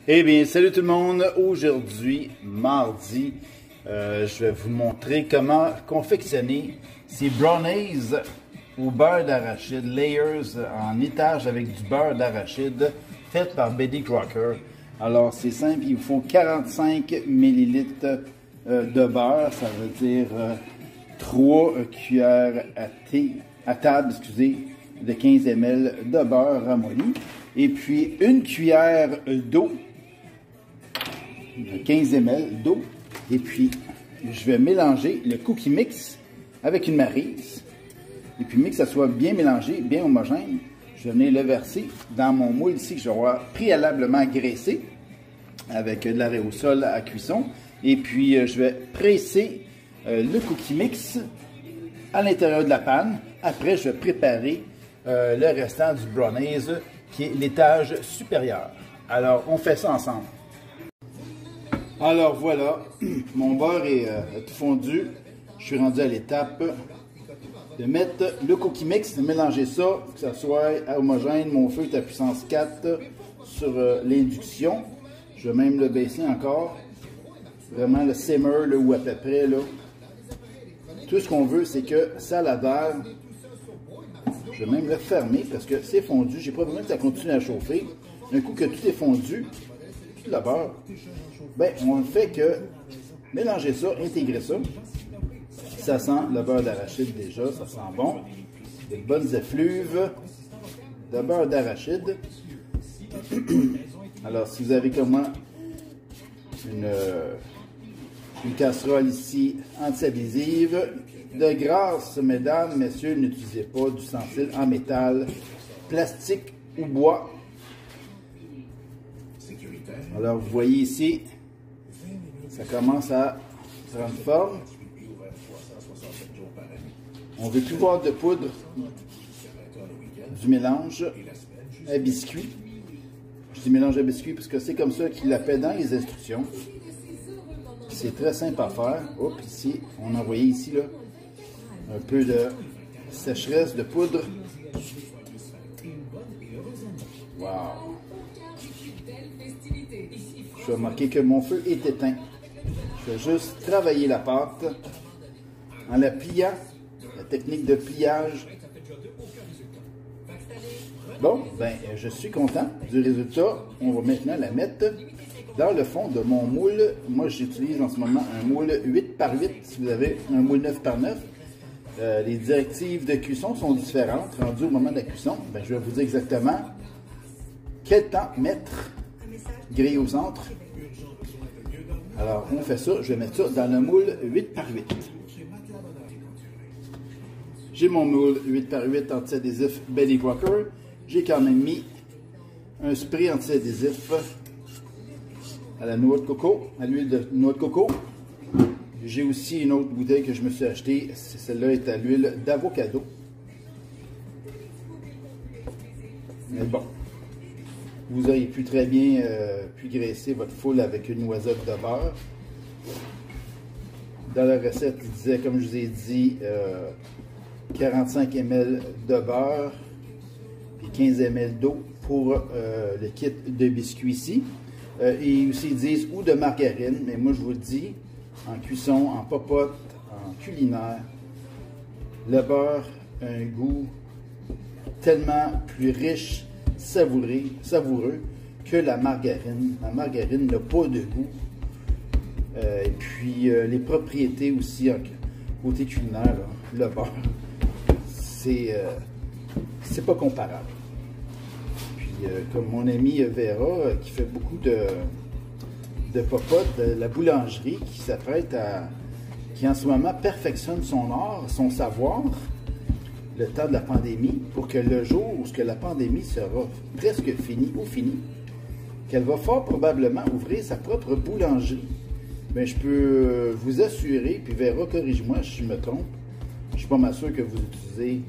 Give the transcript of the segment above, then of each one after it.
Eh bien, salut tout le monde. Aujourd'hui, mardi, je vais vous montrer comment confectionner ces brownies au beurre d'arachide, layers en étage avec du beurre d'arachide, fait par Betty Crocker. Alors, c'est simple, il vous faut 45 ml de beurre, ça veut dire 3 cuillères à table, de 15 ml de beurre ramolli, et puis une cuillère d'eau, 15 ml d'eau, et puis je vais mélanger le cookie mix avec une maryse, et puis que ça soit bien mélangé, bien homogène, je vais venir le verser dans mon moule ici que je vais avoir préalablement graissé avec de l'arrêt au sol à cuisson, et puis je vais presser le cookie mix à l'intérieur de la panne. Après, je vais préparer le restant du brownies qui est l'étage supérieur. Alors, on fait ça ensemble. Alors voilà, mon beurre est tout fondu. Je suis rendu à l'étape de mettre le cookie mix, de mélanger ça, que ça soit homogène. Mon feu est à puissance 4 sur l'induction. Je vais même le baisser encore. Vraiment le simmer là, ou à peu près. Là. Tout ce qu'on veut, c'est que ça l'adhère. Je vais même le fermer parce que c'est fondu. J'ai pas besoin que ça continue à chauffer. Un coup que tout est fondu, tout le beurre, ben, on ne fait que mélanger ça, intégrer ça. Ça sent le beurre d'arachide déjà, ça sent bon. Des bonnes effluves de beurre d'arachide. Alors, si vous avez comme moi une casserole ici anti-adhésive, de grâce, mesdames, messieurs, n'utilisez pas d'ustensiles en métal, plastique ou bois. Alors, vous voyez ici, ça commence à prendre forme. On ne veut plus voir de poudre du mélange à biscuit. Je dis mélange à biscuit parce que c'est comme ça qu'il l'appelle dans les instructions. C'est très simple à faire. Hop, ici, on a envoyé ici là, un peu de sécheresse de poudre. Wow! Je vais remarquer que mon feu est éteint. Je vais juste travailler la pâte en la pliant, la technique de pliage. Bon, ben, je suis content du résultat. On va maintenant la mettre dans le fond de mon moule. Moi, j'utilise en ce moment un moule 8 par 8. Si vous avez un moule 9 par 9, les directives de cuisson sont différentes. Rendu au moment de la cuisson, ben, je vais vous dire exactement quel temps mettre grillé au centre. Alors, on fait ça. Je vais mettre ça dans le moule 8 par 8. J'ai mon moule 8 par 8 anti-adhésif Betty Crocker. J'ai quand même mis un spray anti-adhésif à la noix de coco, à l'huile de noix de coco. J'ai aussi une autre bouteille que je me suis achetée. Celle-là est à l'huile d'avocado. Mais bon, vous auriez pu très bien graisser votre foule avec une noisette de beurre. Dans la recette, il disait, comme je vous ai dit, 45 ml de beurre et 15 ml d'eau pour le kit de biscuits ici. Et aussi, ils disent ou de margarine, mais moi je vous le dis, en cuisson, en popote, en culinaire, le beurre a un goût tellement plus riche, savoureux que la margarine. La margarine n'a pas de goût. Et puis les propriétés aussi, côté culinaire, là, le beurre, c'est pas comparable. Comme mon ami Vera, qui fait beaucoup de popote, de la boulangerie, qui s'apprête qui en ce moment perfectionne son art, son savoir, le temps de la pandémie, pour que le jour où la pandémie sera presque finie, qu'elle va fort probablement ouvrir sa propre boulangerie. Mais je peux vous assurer, puis Vera, corrige-moi si je me trompe, je suis pas mal sûr que vous utilisez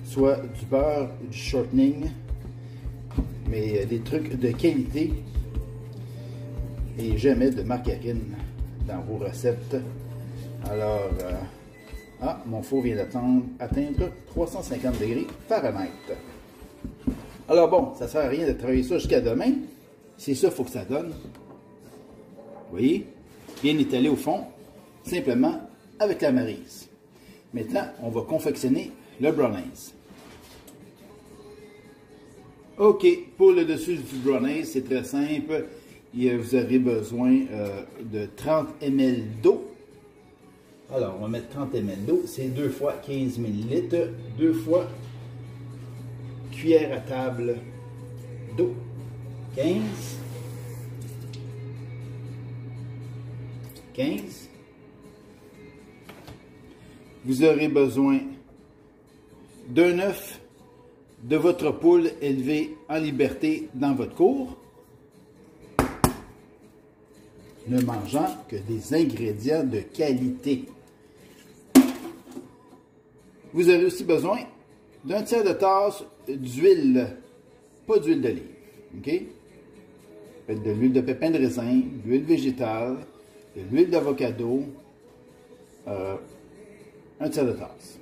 soit du beurre, du shortening, mais des trucs de qualité et jamais de margarine dans vos recettes. Alors, mon four vient d'atteindre 350 degrés Fahrenheit. Alors bon, ça ne sert à rien de travailler ça jusqu'à demain. C'est ça qu'il faut que ça donne. Vous voyez? Bien étalé au fond, simplement avec la maryse. Maintenant, on va confectionner le brownies. OK, pour le dessus du brownies, c'est très simple. Vous aurez besoin de 30 ml d'eau. Alors, on va mettre 30 ml d'eau. C'est 2 fois 15 ml, 2 fois cuillère à table d'eau. 15. 15. Vous aurez besoin d'un œuf de votre poule élevée en liberté dans votre cour, ne mangeant que des ingrédients de qualité. Vous aurez aussi besoin d'un tiers de tasse d'huile, pas d'huile d'olive, OK? Faites de l'huile de pépin de raisin, de l'huile végétale, de l'huile d'avocado, un tiers de tasse.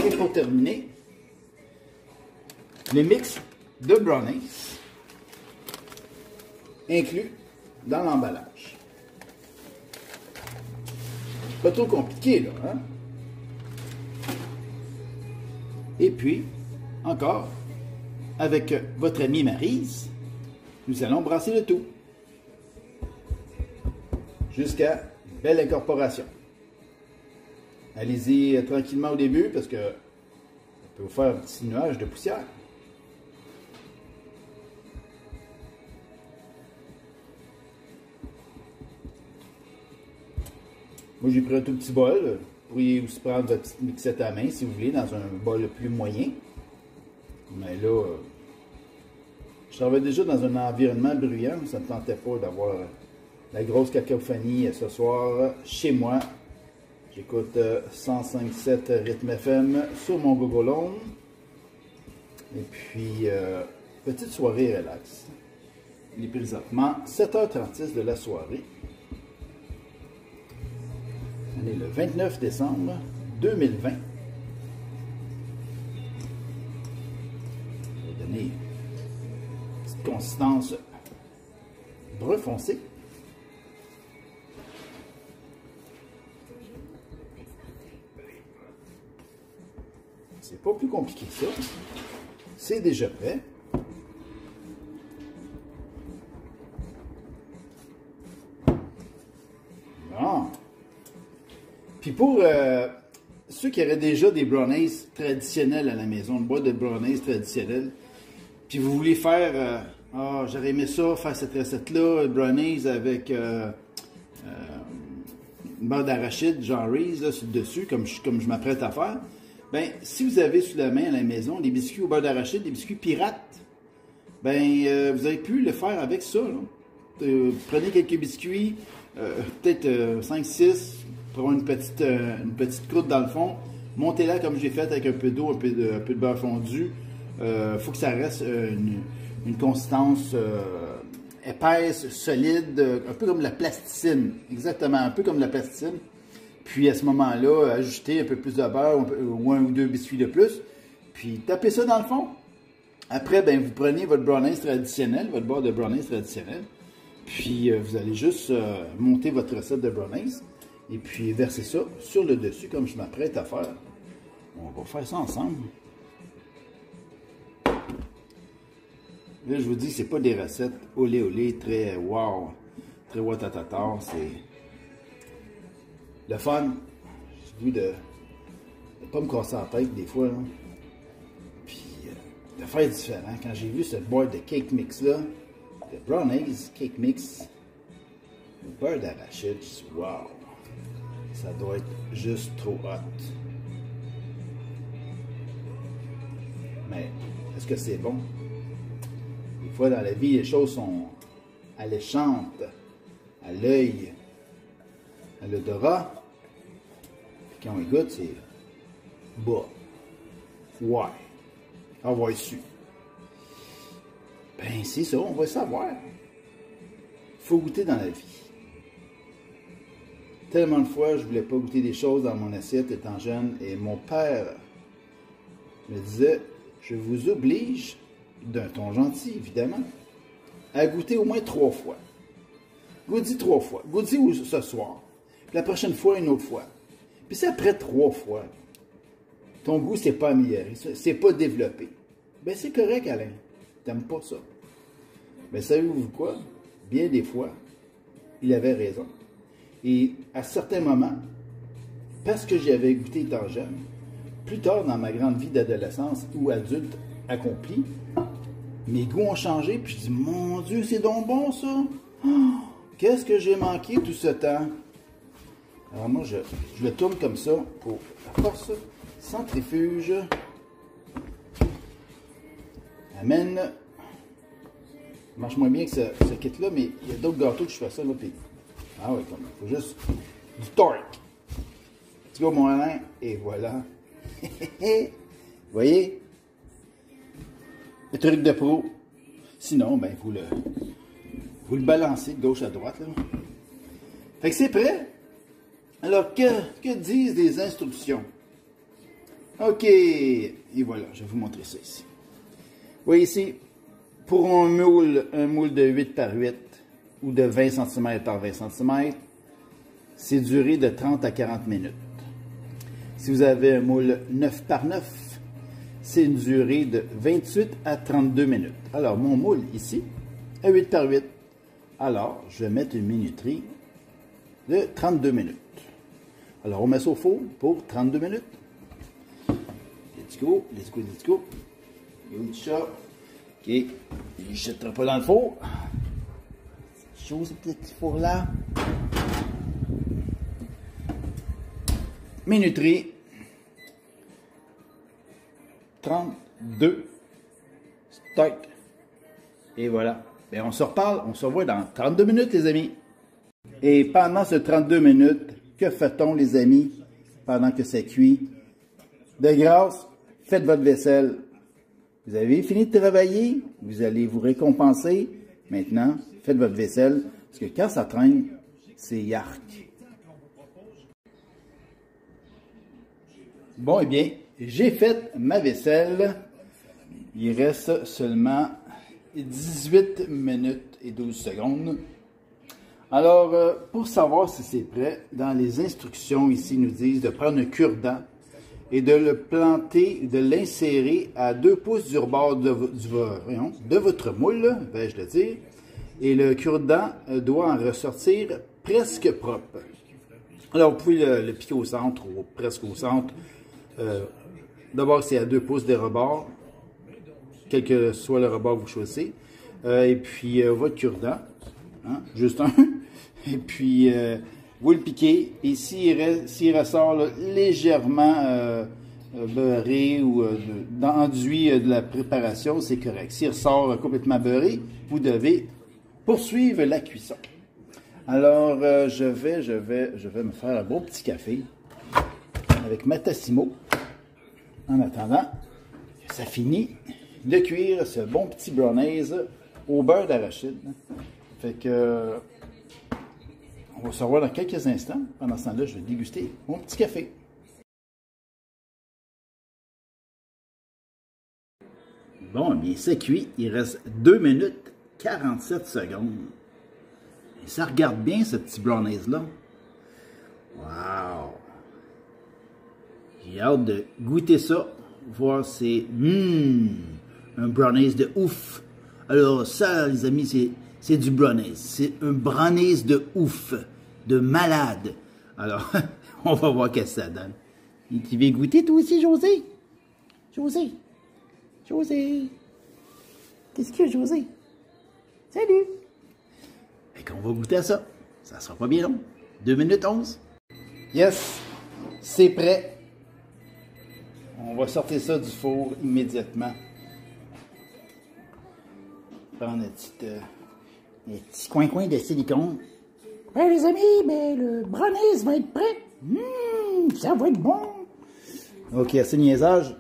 Et pour terminer, le mix de brownies inclus dans l'emballage. Pas trop compliqué, là, hein? Et puis, encore, avec votre amie Maryse, nous allons brasser le tout jusqu'à belle incorporation. Allez-y tranquillement au début parce que ça peut vous faire un petit nuage de poussière. Moi, j'ai pris un tout petit bol. Vous pourriez aussi prendre votre petite mixette à main si vous voulez, dans un bol plus moyen. Mais là, je travaille déjà dans un environnement bruyant. Ça ne me tentait pas d'avoir la grosse cacophonie ce soir chez moi. J'écoute 105.7 Rythme FM sur mon Google Home. Et puis, petite soirée relax. Il est présentement 7h36 de la soirée. On est le 29 décembre 2020. Je vais donner une petite consistance brun foncé. C'est pas plus compliqué que ça. C'est déjà prêt. Bon. Puis pour ceux qui auraient déjà des brownies traditionnels à la maison, une boîte de brownies traditionnelle, puis vous voulez faire, j'aurais aimé ça, faire cette recette-là, brownies avec une beurre d'arachide, genre Reese, là, sur le dessus, comme je m'apprête à faire. Ben, si vous avez sous la main à la maison des biscuits au beurre d'arachide, des biscuits pirates, ben, vous avez pu le faire avec ça. Prenez quelques biscuits, peut-être 5-6, pour avoir une petite croûte dans le fond. Montez-la comme j'ai fait avec un peu d'eau, un peu de beurre fondu. Faut que ça reste une consistance épaisse, solide, un peu comme la plasticine. Exactement, un peu comme la plasticine. Puis à ce moment-là, ajoutez un peu plus de beurre ou un ou deux biscuits de plus. Puis tapez ça dans le fond. Après, ben, vous prenez votre brownies traditionnel, votre beurre de brownies traditionnel. Puis vous allez juste monter votre recette de brownies. Et puis verser ça sur le dessus comme je m'apprête à faire. On va faire ça ensemble. Là, je vous dis, c'est pas des recettes olé olé, très wow, très watatata. C'est le fun. J'ai vu de pas me casser la tête des fois. Là. Puis de faire différent. Quand j'ai vu cette boîte de cake mix là, de brownies, cake mix, le beurre d'arachide, je dis wow. Ça doit être juste trop hot. Mais est-ce que c'est bon? Des fois dans la vie, les choses sont alléchantes, à l'œil, à l'odorat. Puis quand on les goûte, c'est bah. Ouais. On va être su. Ben c'est ça, on va savoir. Faut goûter dans la vie. Tellement de fois, je voulais pas goûter des choses dans mon assiette étant jeune. Et mon père me disait, je vous oblige, d'un ton gentil évidemment, à goûter au moins 3 fois. Goûtez 3 fois. Goûtez ce soir. Puis la prochaine fois, une autre fois. Puis c'est après 3 fois. Ton goût s'est pas amélioré, c'est pas développé. Ben c'est correct, Alain. T'aimes pas ça. Ben savez-vous quoi? Bien des fois, il avait raison. Et à certains moments, parce que j'y avais goûté étant jeune, plus tard dans ma grande vie d'adolescence ou adulte accompli, mes goûts ont changé, puis je dis, mon Dieu, c'est donc bon ça! Oh, qu'est-ce que j'ai manqué tout ce temps? Alors moi, je le tourne comme ça, pour la force, centrifuge, amène. Ça marche moins bien que ce kit-là, mais il y a d'autres gâteaux que je fais ça, là, puis... Ah oui, comme il faut juste du torque. Tu go, mon Alain, et voilà. Vous voyez? Le truc de pro. Sinon, ben, vous le balancez de gauche à droite, là. Fait que c'est prêt. Alors, que disent les instructions? OK. Et voilà, je vais vous montrer ça ici. Vous voyez ici, pour un moule de 8 par 8 ou de 20 cm par 20 cm, c'est durée de 30 à 40 minutes. Si vous avez un moule 9 par 9, c'est une durée de 28 à 32 minutes. Alors, mon moule ici, à 8 par 8. Alors, je vais mettre une minuterie de 32 minutes. Alors, on met ça au four pour 32 minutes. Let's go, let's go, let's go. Et où ça? OK. Il ne jettera pas dans le four. C'est chaud, ce petit four-là. Minuterie. 32. Start. Et voilà. Bien, on se reparle, on se revoit dans 32 minutes, les amis. Et pendant ces 32 minutes, que fait-on, les amis, pendant que ça cuit? De grâce, faites votre vaisselle. Vous avez fini de travailler, vous allez vous récompenser. Maintenant, faites votre vaisselle, parce que quand ça traîne, c'est yark. Bon, eh bien, j'ai fait ma vaisselle. Il reste seulement 18 minutes et 12 secondes. Alors, pour savoir si c'est prêt, dans les instructions ici, ils nous disent de prendre un cure-dent et de le planter, de l'insérer à 2 pouces du rebord de votre moule, vais-je le dire. Et le cure-dent doit en ressortir presque propre. Alors, vous pouvez le piquer au centre ou presque au centre. D'abord, c'est à 2 pouces des rebords, quel que soit le rebord que vous choisissez. Et puis, votre cure-dent, hein, juste un. Et puis, vous le piquez. Et s'il ressort là, légèrement beurré ou enduit de la préparation, c'est correct. S'il ressort complètement beurré, vous devez poursuivre la cuisson. Alors, je vais me faire un beau petit café avec ma Tassimo. En attendant, ça finit de cuire ce bon petit brownies au beurre d'arachide. Fait que, on va se revoir dans quelques instants. Pendant ce temps-là, je vais déguster mon petit café. Bon, eh bien, c'est cuit. Il reste 2 minutes 47 secondes. Et ça regarde bien, ce petit brownies-là. Wow! J'ai hâte de goûter ça, voir c'est un brownies de ouf. Alors ça, les amis, c'est du brownies. C'est un brownies de ouf, de malade. Alors, on va voir qu'est-ce que ça donne. Et tu veux goûter toi aussi, José? José? José? Qu'est-ce qu'il y a, José? Salut! Et qu'on va goûter à ça. Ça sera pas bien long. 2 minutes 11. Yes! C'est prêt. On va sortir ça du four immédiatement. Prendre un petit coin de silicone. Ben les amis, ben, le brownies va être prêt. Ça va être bon. Ok, assez niaisage.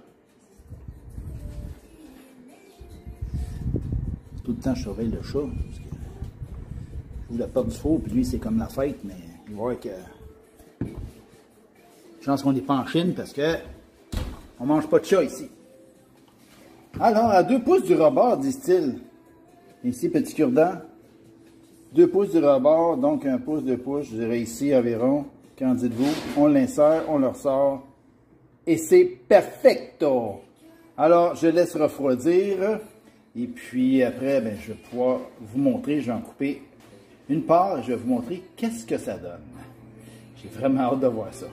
Tout le temps, je surveille le chat. Parce que j'ouvre la porte du four, puis lui, c'est comme la fête, mais il va voir que... Chance qu'on n'est pas en Chine, parce que on mange pas de chat ici. Alors, à 2 pouces du rebord, disent-ils. Ici, petit cure-dent. 2 pouces du rebord, donc 1 pouce, 2 pouces, je dirais ici environ. Qu'en dites-vous? On l'insère, on le ressort. Et c'est perfecto! Alors, je laisse refroidir. Et puis après, ben, je vais pouvoir vous montrer, je vais en couper une part. Je vais vous montrer qu'est-ce que ça donne. J'ai vraiment hâte de voir ça.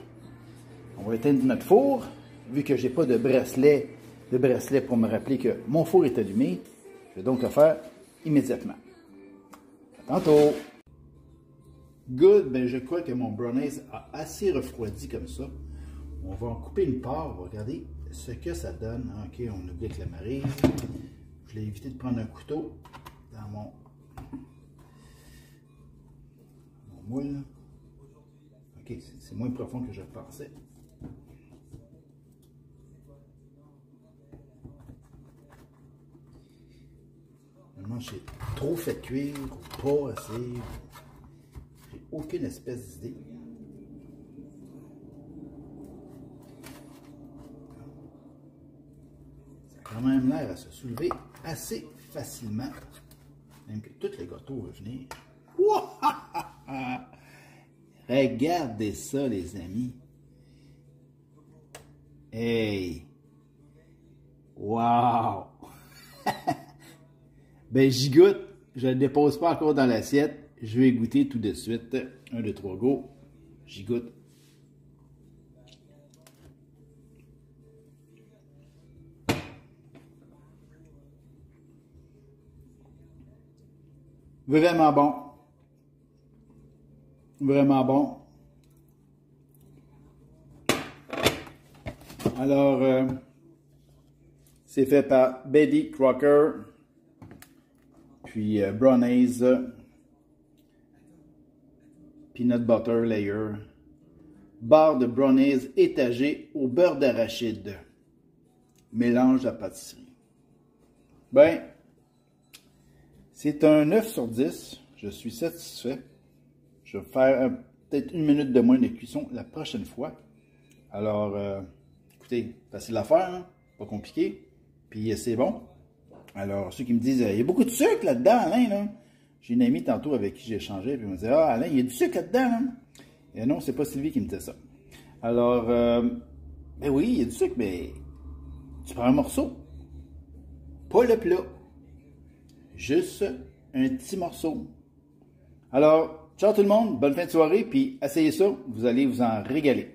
On va éteindre notre four. Vu que je n'ai pas de bracelet pour me rappeler que mon four est allumé, je vais donc le faire immédiatement. À tantôt! Good, ben je crois que mon brownies a assez refroidi comme ça. On va en couper une part, on va regarder ce que ça donne. Ok, on oublie que la marise. Je l'ai évité de prendre un couteau dans mon moule. Ok, c'est moins profond que je pensais. Normalement, j'ai trop fait cuire ou pas assez. J'ai aucune espèce d'idée. Ça a quand même l'air à se soulever assez facilement. Même que tout le gâteau va venir. Regardez ça, les amis. Hey! Wow! Ben, j'y goûte. Je ne le dépose pas encore dans l'assiette. Je vais goûter tout de suite. 1, 2, 3, go. J'y goûte. Vraiment bon. Vraiment bon. Alors, c'est fait par Betty Crocker. Puis brownies. Peanut butter layer. Barre de brownies étagée au beurre d'arachide. Mélange à pâtisserie. Ben, c'est un 9 sur 10. Je suis satisfait. Je vais faire peut-être 1 minute de moins de cuisson la prochaine fois. Alors, écoutez, facile à faire, hein? Pas compliqué. Puis c'est bon. Alors, ceux qui me disent, il y a beaucoup de sucre là-dedans, Alain, là. J'ai une amie tantôt avec qui j'ai échangé, puis elle me dit, ah, Alain, il y a du sucre là-dedans, là. Et non, c'est pas Sylvie qui me disait ça. Alors, ben oui, il y a du sucre, mais tu prends un morceau. Pas le plat. Juste un petit morceau. Alors, ciao tout le monde, bonne fin de soirée, puis essayez ça, vous allez vous en régaler.